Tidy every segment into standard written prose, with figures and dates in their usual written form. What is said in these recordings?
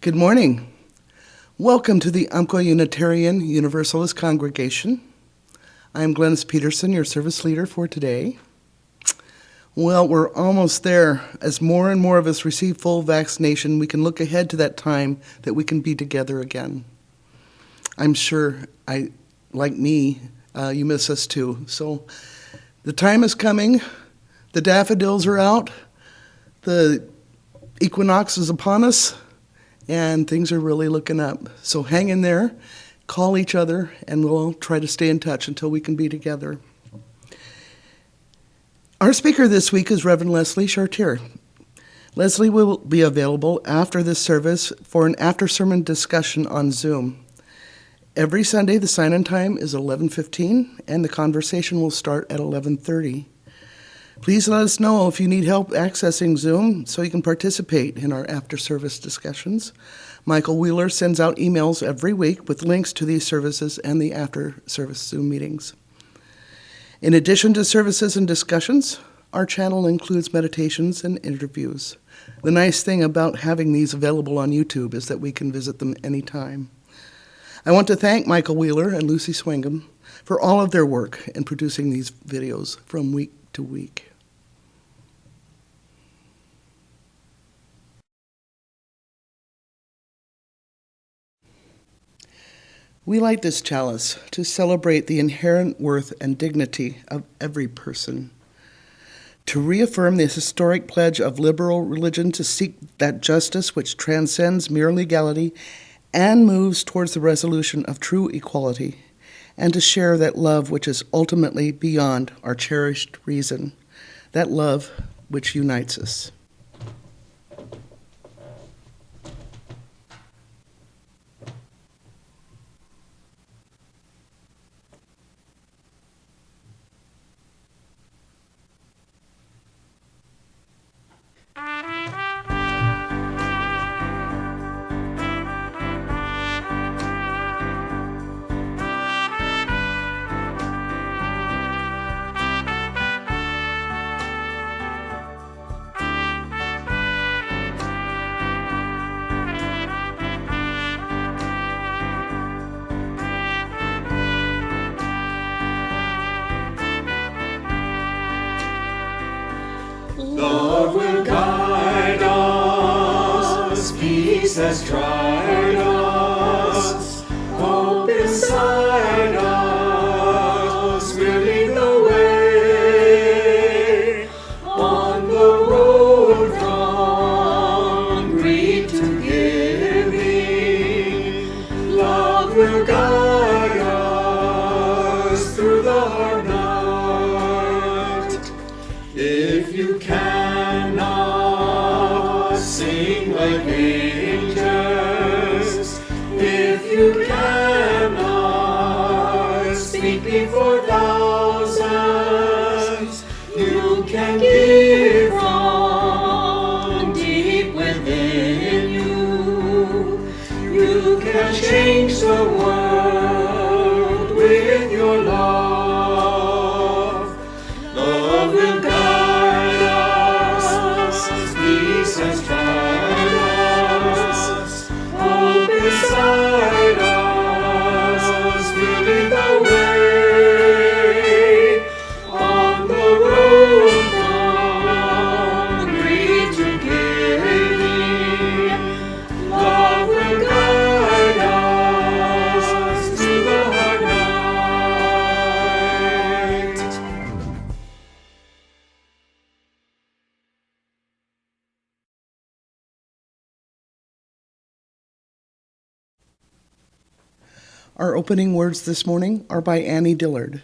Good morning. Welcome to the Umpqua Unitarian Universalist Congregation. I am Glennis Peterson, your service leader for today. Well, we're almost there. As more and more of us receive full vaccination, we can look ahead to that time that we can be together again. I'm sure, like me, you miss us too. So the time is coming. The daffodils are out. The equinox is upon us. And things are really looking up. So hang in there, call each other, and we'll try to stay in touch until we can be together. Our speaker this week is Reverend Leslie Chartier. Leslie will be available after this service for an after-sermon discussion on Zoom. Every Sunday, the sign-in time is 11:15, and the conversation will start at 11:30. Please let us know if you need help accessing Zoom so you can participate in our after-service discussions. Michael Wheeler sends out emails every week with links to these services and the after-service Zoom meetings. In addition to services and discussions, our channel includes meditations and interviews. The nice thing about having these available on YouTube is that we can visit them anytime. I want to thank Michael Wheeler and Lucy Swingham for all of their work in producing these videos from week to week. We light this chalice to celebrate the inherent worth and dignity of every person, to reaffirm the historic pledge of liberal religion to seek that justice which transcends mere legality and moves towards the resolution of true equality, and to share that love which is ultimately beyond our cherished reason, that love which unites us. Love will guide us, peace has tried us, hope inside us, we'll lead the way on the road from greed to giving. Love will guide us through the hard night. If you cannot sing like angels, if you cannot speak before thousands, you can give from deep within you. You can change the world with your love. Love will guide us, peace has tried us, hope inside us, we'll lead the way on the road from greed to giving. Love will guide us through the hard night. Our opening words this morning are by Annie Dillard.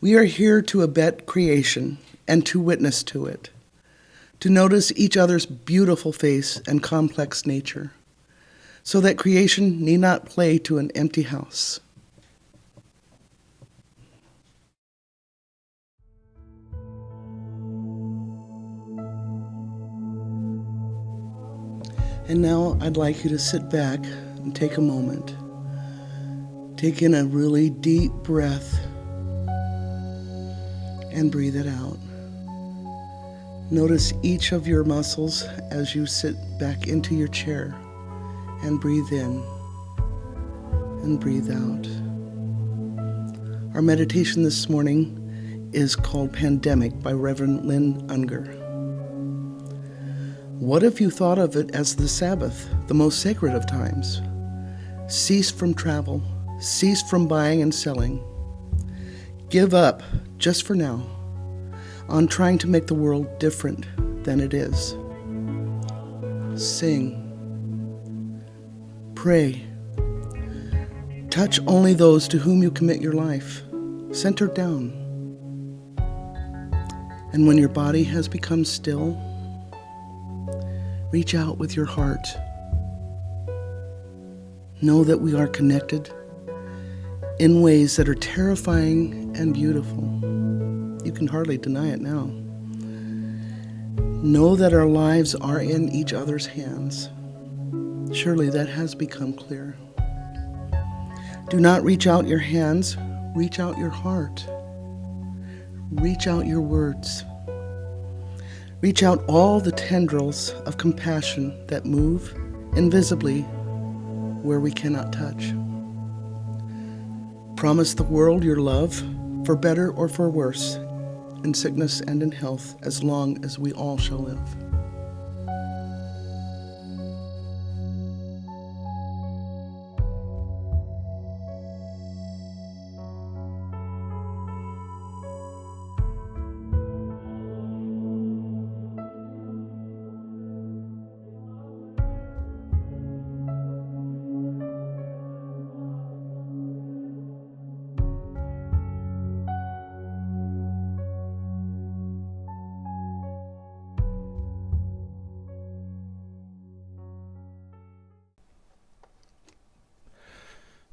We are here to abet creation and to witness to it, to notice each other's beautiful face and complex nature, so that creation need not play to an empty house. And now I'd like you to sit back and take a moment. Take in a really deep breath and breathe it out. Notice each of your muscles as you sit back into your chair. and breathe in and breathe out. Our meditation this morning is called Pandemic by Reverend Lynn Unger. What if you thought of it as the Sabbath, the most sacred of times? Cease from travel, cease from buying and selling. Give up, just for now, on trying to make the world different than it is. Sing. Pray. Touch only those to whom you commit your life. Center down. And when your body has become still, reach out with your heart. Know that we are connected in ways that are terrifying and beautiful. You can hardly deny it now. Know that our lives are in each other's hands. Surely that has become clear. Do not reach out your hands, reach out your heart. Reach out your words. Reach out all the tendrils of compassion that move invisibly where we cannot touch. Promise the world your love, for better or for worse, in sickness and in health, as long as we all shall live.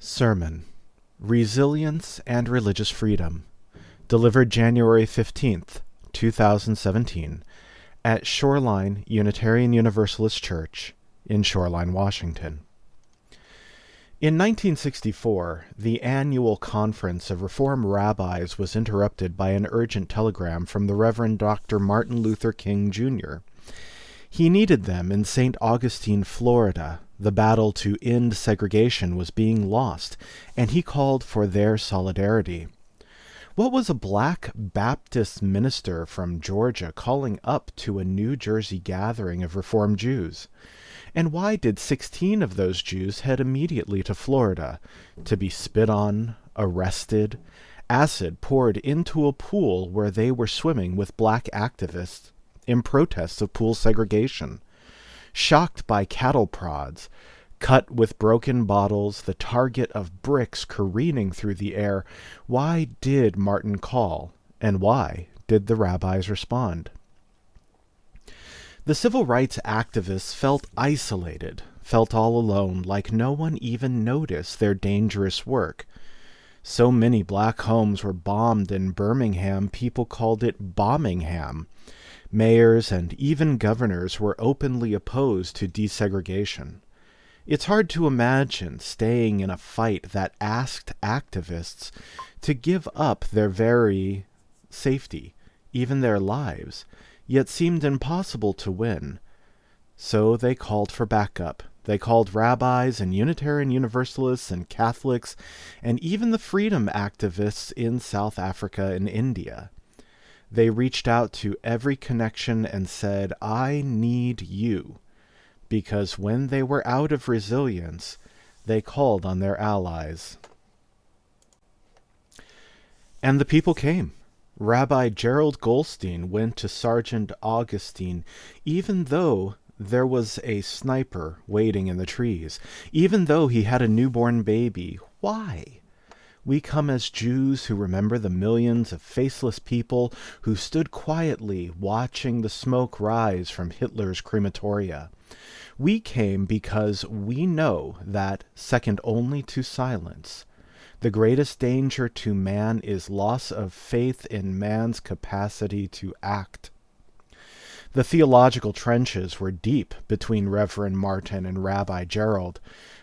Sermon, Resilience and Religious Freedom, delivered January 15th, 2017, at Shoreline Unitarian Universalist Church in Shoreline, Washington. In 1964, the annual conference of Reform rabbis was interrupted by an urgent telegram from the Reverend Dr. Martin Luther King, Jr. He needed them in St. Augustine, Florida. The battle to end segregation was being lost, and he called for their solidarity. What was a black Baptist minister from Georgia calling up to a New Jersey gathering of Reformed Jews? And why did 16 of those Jews head immediately to Florida, to be spit on, arrested, acid poured into a pool where they were swimming with black activists in protest of pool segregation? Shocked by cattle prods, cut with broken bottles, the target of bricks careening through the air, why did Martin call, and why did the rabbis respond? The civil rights activists felt isolated, felt all alone, like no one even noticed their dangerous work. So many black homes were bombed in Birmingham, people called it Bommingham. Mayors and even governors were openly opposed to desegregation. It's hard to imagine staying in a fight that asked activists to give up their very safety, even their lives, yet seemed impossible to win. So they called for backup. They called rabbis and Unitarian Universalists and Catholics and even the freedom activists in South Africa and India. They reached out to every connection and said, "I need you," because when they were out of resilience, they called on their allies. And the people came. Rabbi Gerald Goldstein went to Sergeant Augustine, even though there was a sniper waiting in the trees, even though he had a newborn baby. Why? We come as Jews who remember the millions of faceless people who stood quietly watching the smoke rise from Hitler's crematoria. We came because we know that, second only to silence, the greatest danger to man is loss of faith in man's capacity to act. The theological trenches were deep between Reverend Martin and Rabbi Gerald,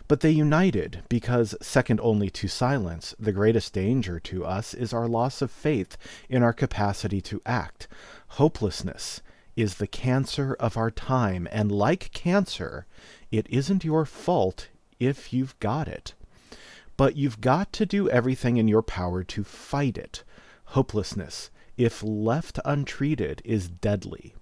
but they united because, second only to silence, the greatest danger to us is our loss of faith in our capacity to act. Hopelessness is the cancer of our time, and like cancer, it isn't your fault if you've got it. But you've got to do everything in your power to fight it. Hopelessness, if left untreated, is deadly.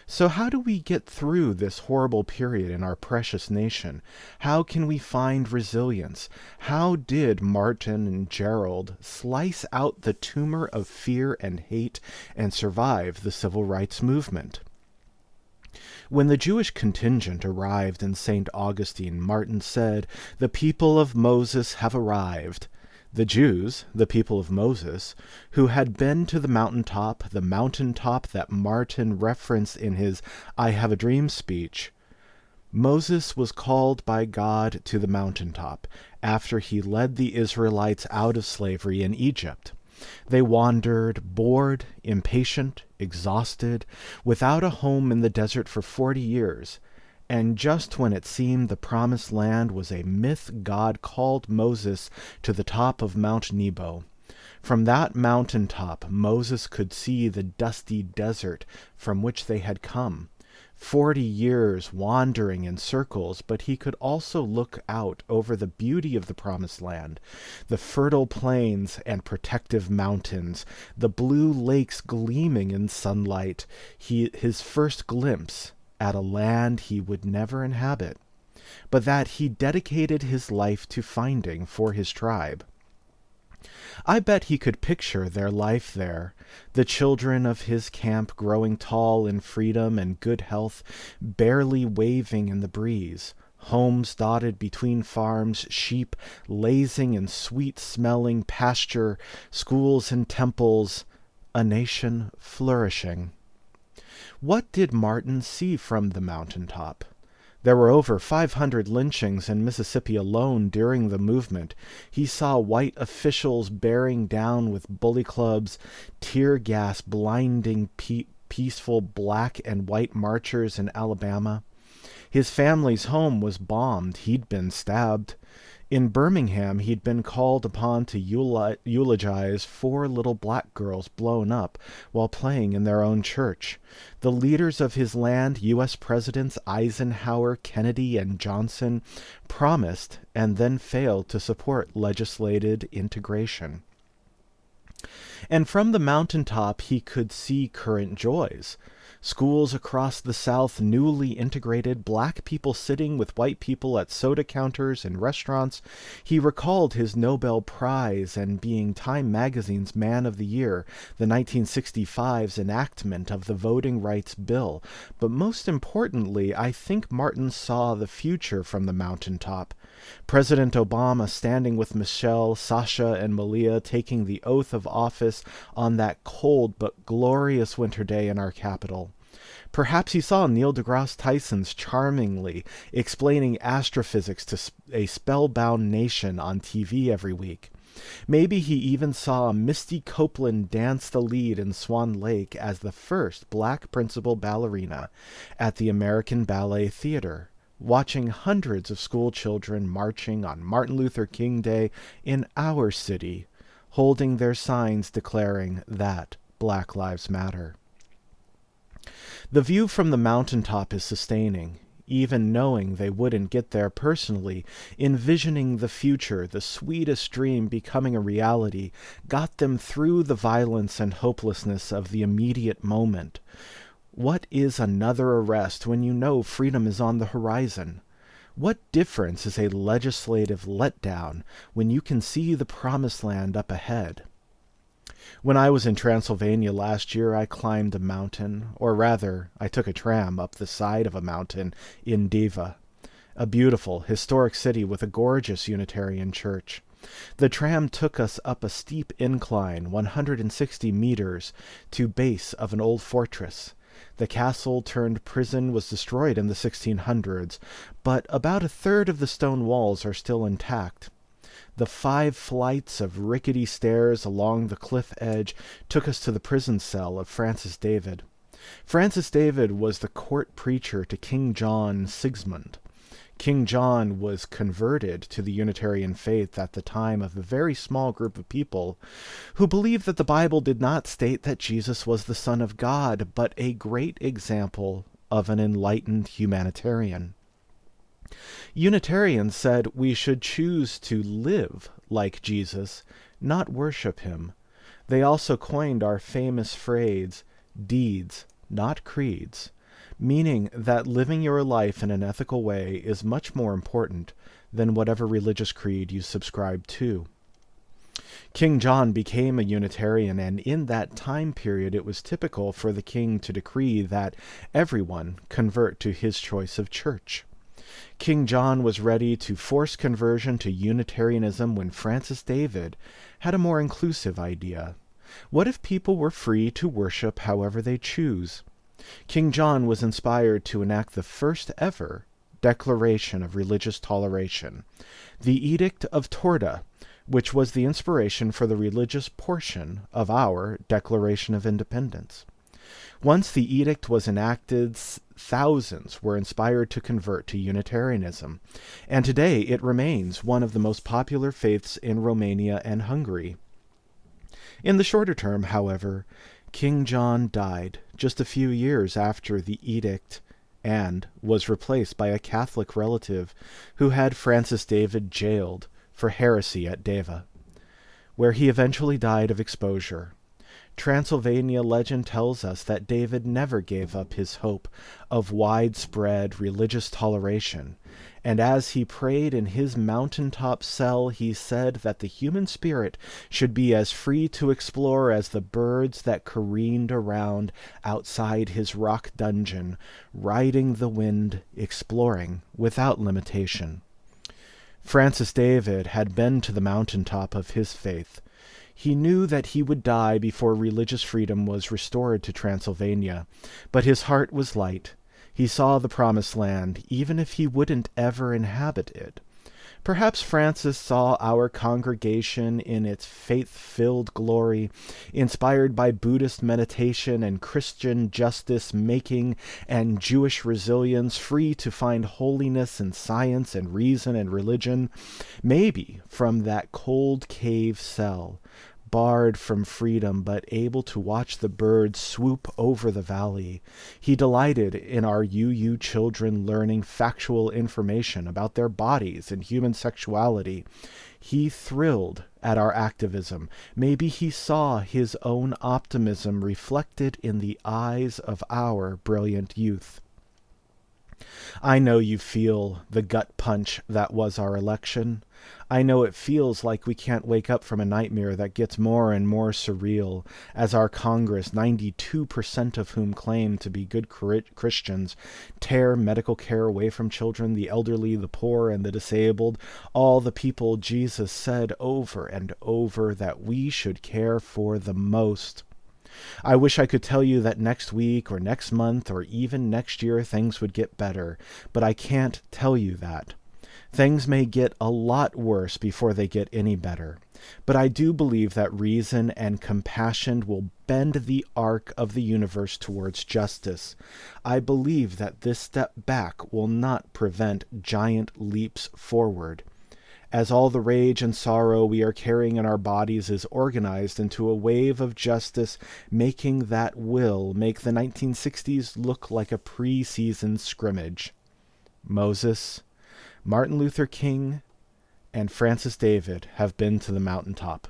So how do we get through this horrible period in our precious nation? How can we find resilience? How did Martin and Gerald slice out the tumor of fear and hate and survive the civil rights movement? When the Jewish contingent arrived in St. Augustine, Martin said, "The people of Moses have arrived." The Jews, the people of Moses, who had been to the mountaintop that Martin referenced in his I Have a Dream speech. Moses was called by God to the mountaintop after he led the Israelites out of slavery in Egypt. They wandered, bored, impatient, exhausted, without a home in the desert for 40 years. And just when it seemed the promised land was a myth, God called Moses to the top of Mount Nebo. From that mountaintop, Moses could see the dusty desert from which they had come. 40 years wandering in circles, but he could also look out over the beauty of the promised land, the fertile plains and protective mountains, the blue lakes gleaming in sunlight, his first glimpse at a land he would never inhabit, but that he dedicated his life to finding for his tribe. I bet he could picture their life there, the children of his camp growing tall in freedom and good health, barely waving in the breeze, homes dotted between farms, sheep lazing in sweet-smelling pasture, schools and temples, a nation flourishing. What did Martin see from the mountaintop? There were over 500 lynchings in Mississippi alone during the movement. He saw white officials bearing down with bully clubs, tear gas blinding peaceful black and white marchers in Alabama. His family's home was bombed. He'd been stabbed. In Birmingham, he'd been called upon to eulogize 4 little black girls blown up while playing in their own church. The leaders of his land, U.S. Presidents Eisenhower, Kennedy, and Johnson, promised and then failed to support legislated integration. And from the mountaintop, he could see current joys. Schools across the South newly integrated, black people sitting with white people at soda counters in restaurants. He recalled his Nobel Prize and being Time magazine's Man of the Year, the 1965's enactment of the Voting Rights Bill. But most importantly, I think Martin saw the future from the mountaintop. President Obama standing with Michelle, Sasha, and Malia taking the oath of office on that cold but glorious winter day in our capital. Perhaps he saw Neil deGrasse Tyson's charmingly explaining astrophysics to a spellbound nation on TV every week. Maybe he even saw Misty Copeland dance the lead in Swan Lake as the first black principal ballerina at the American Ballet Theater, watching hundreds of school children marching on Martin Luther King Day in our city, holding their signs declaring that Black Lives Matter. The view from the mountaintop is sustaining, even knowing they wouldn't get there personally. Envisioning the future, the sweetest dream becoming a reality, got them through the violence and hopelessness of the immediate moment. What is another arrest when you know freedom is on the horizon? What difference is a legislative letdown when you can see the promised land up ahead? When I was in Transylvania last year, I climbed a mountain, or rather, I took a tram up the side of a mountain in Diva, a beautiful, historic city with a gorgeous Unitarian church. The tram took us up a steep incline, 160 meters, to base of an old fortress. The castle-turned-prison was destroyed in the 1600s, but about a third of the stone walls are still intact. The 5 flights of rickety stairs along the cliff edge took us to the prison cell of Francis David. Francis David was the court preacher to King John Sigismund. King John was converted to the Unitarian faith at the time of a very small group of people who believed that the Bible did not state that Jesus was the Son of God, but a great example of an enlightened humanitarian. Unitarians said we should choose to live like Jesus, not worship him. They also coined our famous phrase, deeds, not creeds, meaning that living your life in an ethical way is much more important than whatever religious creed you subscribe to. King John became a Unitarian, and in that time period it was typical for the king to decree that everyone convert to his choice of church. King John was ready to force conversion to Unitarianism when Francis David had a more inclusive idea. What if people were free to worship however they choose? King John was inspired to enact the first ever Declaration of Religious Toleration, the Edict of Torta, which was the inspiration for the religious portion of our Declaration of Independence. Once the edict was enacted, thousands were inspired to convert to Unitarianism, and today it remains one of the most popular faiths in Romania and Hungary. In the shorter term, however, King John died just a few years after the edict and was replaced by a Catholic relative who had Francis David jailed for heresy at Deva, where he eventually died of exposure. Transylvania legend tells us that David never gave up his hope of widespread religious toleration, and as he prayed in his mountaintop cell, he said that the human spirit should be as free to explore as the birds that careened around outside his rock dungeon, riding the wind, exploring without limitation. Francis David had been to the mountaintop of his faith. He knew that he would die before religious freedom was restored to Transylvania, but his heart was light. He saw the promised land, even if he wouldn't ever inhabit it. Perhaps Francis saw our congregation in its faith-filled glory, inspired by Buddhist meditation and Christian justice-making and Jewish resilience, free to find holiness in science and reason and religion. Maybe from that cold cave cell, barred from freedom but able to watch the birds swoop over the valley, he delighted in our UU children learning factual information about their bodies and human sexuality. He thrilled at our activism. Maybe he saw his own optimism reflected in the eyes of our brilliant youth. I know you feel the gut punch that was our election. I know it feels like we can't wake up from a nightmare that gets more and more surreal as our Congress, 92% of whom claim to be good Christians, tear medical care away from children, the elderly, the poor, and the disabled, all the people Jesus said over and over that we should care for the most. I wish I could tell you that next week or next month or even next year things would get better, but I can't tell you that. Things may get a lot worse before they get any better. But I do believe that reason and compassion will bend the arc of the universe towards justice. I believe that this step back will not prevent giant leaps forward. As all the rage and sorrow we are carrying in our bodies is organized into a wave of justice, making that will make the 1960s look like a pre-season scrimmage. Moses, Martin Luther King, and Francis David have been to the mountaintop.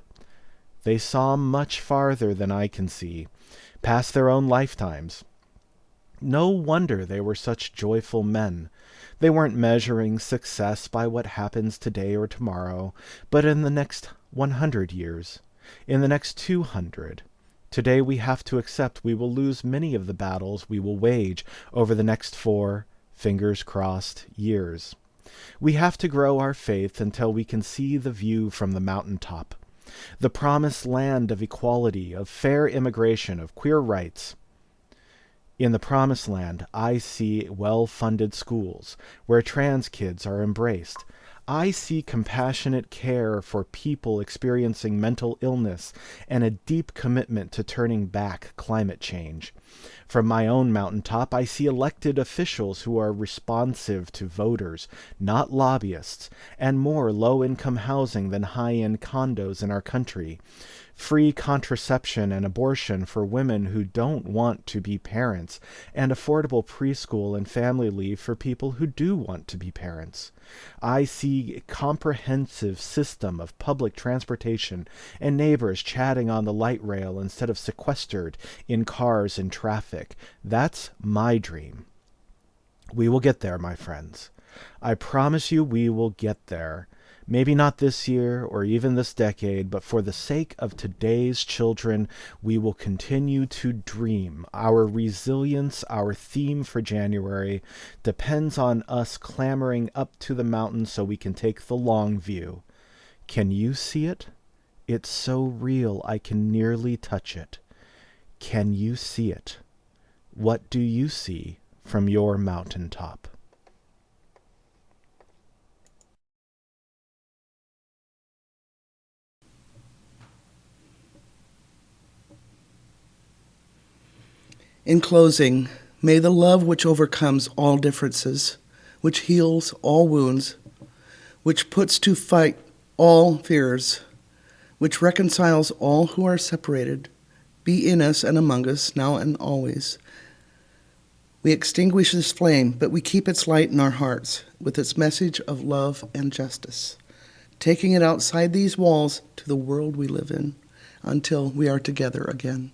They saw much farther than I can see, past their own lifetimes. No wonder they were such joyful men. They weren't measuring success by what happens today or tomorrow, but in the next 100 years, in the next 200. Today we have to accept we will lose many of the battles we will wage over the next 4, fingers crossed, years. We have to grow our faith until we can see the view from the mountaintop. The promised land of equality, of fair immigration, of queer rights. In the promised land, I see well-funded schools where trans kids are embraced. I see compassionate care for people experiencing mental illness and a deep commitment to turning back climate change. From my own mountaintop, I see elected officials who are responsive to voters, not lobbyists, and more low-income housing than high-end condos in our country. Free contraception and abortion for women who don't want to be parents, and affordable preschool and family leave for people who do want to be parents. I see a comprehensive system of public transportation and neighbors chatting on the light rail instead of sequestered in cars and traffic. That's my dream. We will get there, my friends. I promise you we will get there. Maybe not this year or even this decade, but for the sake of today's children, we will continue to dream. Our resilience, our theme for January, depends on us clambering up to the mountain so we can take the long view. Can you see it? It's so real I can nearly touch it. Can you see it? What do you see from your mountaintop? In closing, may the love which overcomes all differences, which heals all wounds, which puts to flight all fears, which reconciles all who are separated, be in us and among us now and always. We extinguish this flame, but we keep its light in our hearts with its message of love and justice, taking it outside these walls to the world we live in until we are together again.